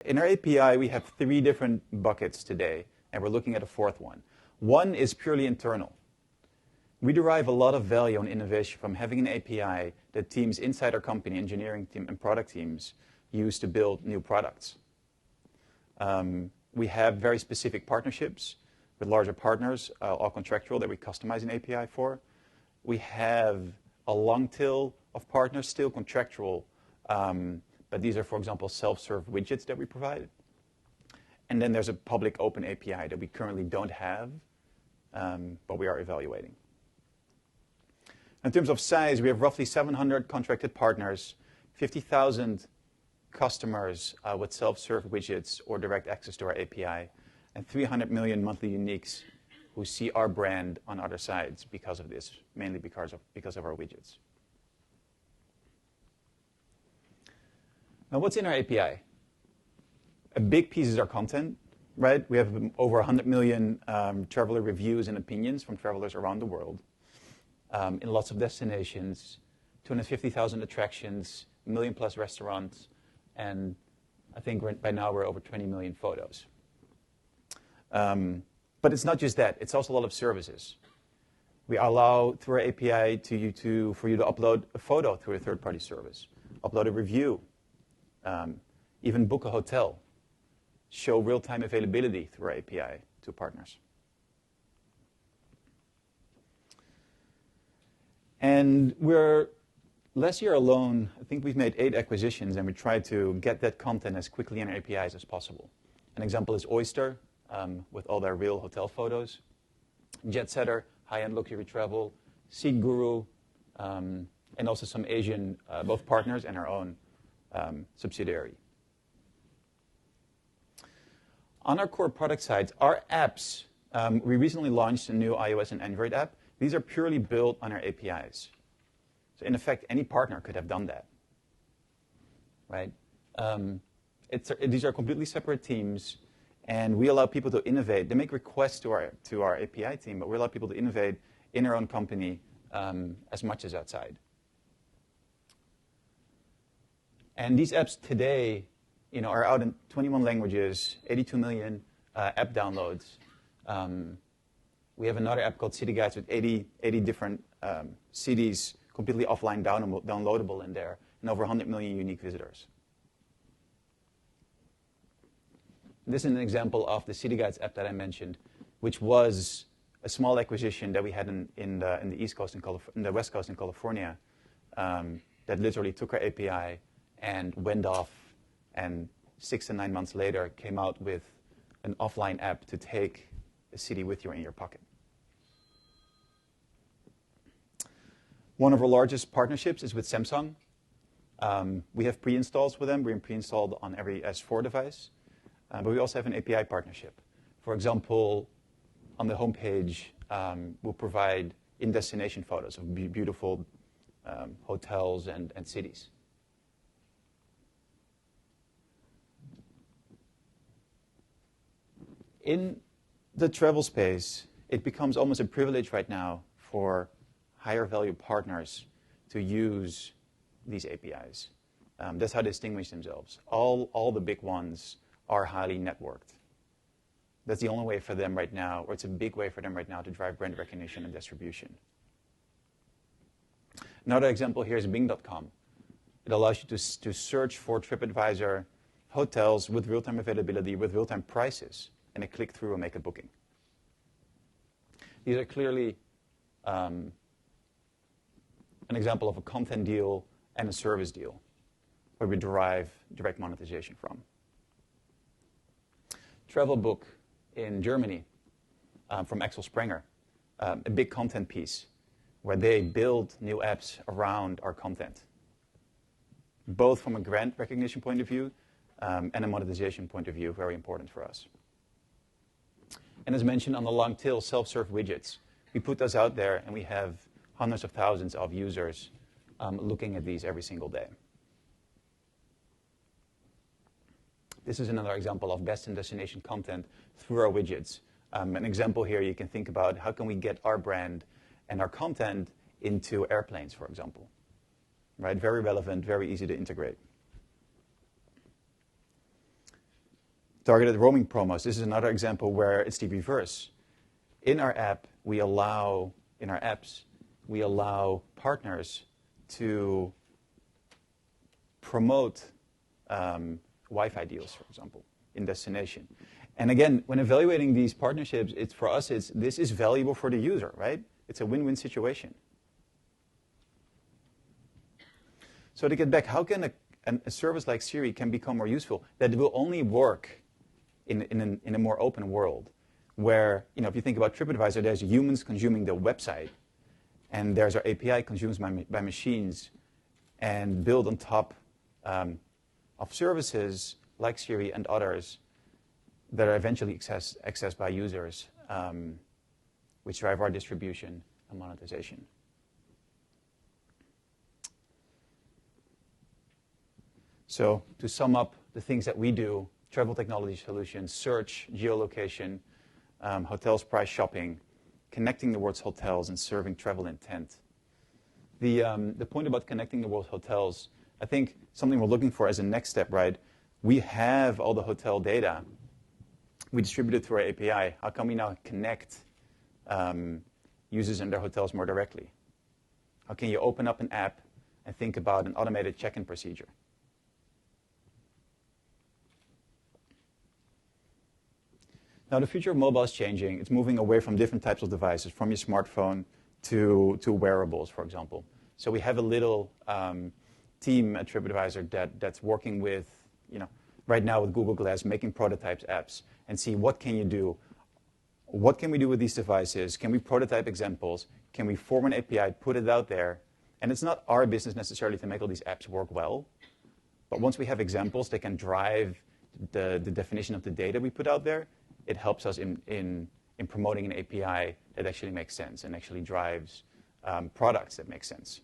In our API, we have 3 different buckets today, and we're looking at a 4th one. One is purely internal. We derive a lot of value and innovation from having an API that teams inside our company, engineering team and product teams, use to build new products. We have very specific partnerships with larger partners, all contractual, that we customize an API for. We have a long tail of partners, still contractual, but these are, for example, self-serve widgets that we provide. And then there's a public open API that we currently don't have, but we are evaluating. In terms of size, we have roughly 700 contracted partners, 50,000 customers with self-serve widgets or direct access to our API, and 300 million monthly uniques who see our brand on other sites because of this, mainly because of our widgets. Now, what's in our API? A big piece is our content, right? We have over 100 million traveler reviews and opinions from travelers around the world in lots of destinations, 250,000 attractions, a million plus restaurants, and I think by now we're over 20 million photos. But it's not just that. It's also a lot of services. We allow, through our API, for you to upload a photo through a third-party service, upload a review, even book a hotel, show real-time availability through our API to partners. And last year alone, I think we've made 8 acquisitions, and we tried to get that content as quickly in our APIs as possible. An example is Oyster, with all their real hotel photos, Jetsetter, high-end luxury travel, Seat Guru, and also some Asian, both partners and our own subsidiary. On our core product sides, our apps, we recently launched a new iOS and Android app. These are purely built on our APIs. So in effect, any partner could have done that, right? These are completely separate teams, and we allow people to innovate. They make requests to our API team, but we allow people to innovate in our own company as much as outside. And these apps today, are out in 21 languages, 82 million app downloads. We have another app called City Guides with 80 different cities completely offline downloadable in there, and over 100 million unique visitors. This is an example of the City Guides app that I mentioned, which was a small acquisition that we had in the East Coast, in the West Coast in California, that literally took our API and went off, and 6 to 9 months later came out with an offline app to take a city with you in your pocket. One of our largest partnerships is with Samsung. We have pre-installs with them. We're pre-installed on every S4 device. But we also have an API partnership. For example, on the homepage, we'll provide in-destination photos of beautiful hotels and cities. In the travel space, it becomes almost a privilege right now for higher value partners to use these APIs. That's how they distinguish themselves. All the big ones are highly networked. That's the only way for them right now, or it's a big way for them right now to drive brand recognition and distribution. Another example here is Bing.com. It allows you to search for TripAdvisor hotels with real-time availability, with real-time prices, and a click through and make a booking. These are clearly an example of a content deal and a service deal where we derive direct monetization from. Travelbook in Germany from Axel Springer, a big content piece where they build new apps around our content, both from a brand recognition point of view and a monetization point of view, very important for us. And as mentioned on the long tail, self-serve widgets. We put those out there, and we have hundreds of thousands of users looking at these every single day. This is another example of best in destination content through our widgets. An example here, you can think about how can we get our brand and our content into airplanes, for example. Right? Very relevant, very easy to integrate. Targeted roaming promos. This is another example where it's the reverse. In our app, in our apps, we allow partners to promote Wi-Fi deals, for example, in destination. And again, when evaluating these partnerships, this is valuable for the user, right? It's a win-win situation. So to get back, how can a service like Siri can become more useful? That will only work in a more open world, where, if you think about TripAdvisor, there's humans consuming the website, and there's our API consumed by machines and built on top of services like Siri and others that are eventually accessed by users, which drive our distribution and monetization. So to sum up the things that we do, travel technology solutions, search, geolocation, hotels price shopping, connecting the world's hotels, and serving travel intent. The point about connecting the world's hotels, I think something we're looking for as a next step, right? We have all the hotel data. We distribute it through our API. How can we now connect users and their hotels more directly? How can you open up an app and think about an automated check-in procedure? Now, the future of mobile is changing. It's moving away from different types of devices, from your smartphone to wearables, for example. So we have a little team at TripAdvisor that's working with, right now with Google Glass, making prototypes apps and see what can you do. What can we do with these devices? Can we prototype examples? Can we form an API, put it out there? And it's not our business necessarily to make all these apps work well. But once we have examples that can drive the definition of the data we put out there, it helps us in promoting an API that actually makes sense and actually drives products that make sense.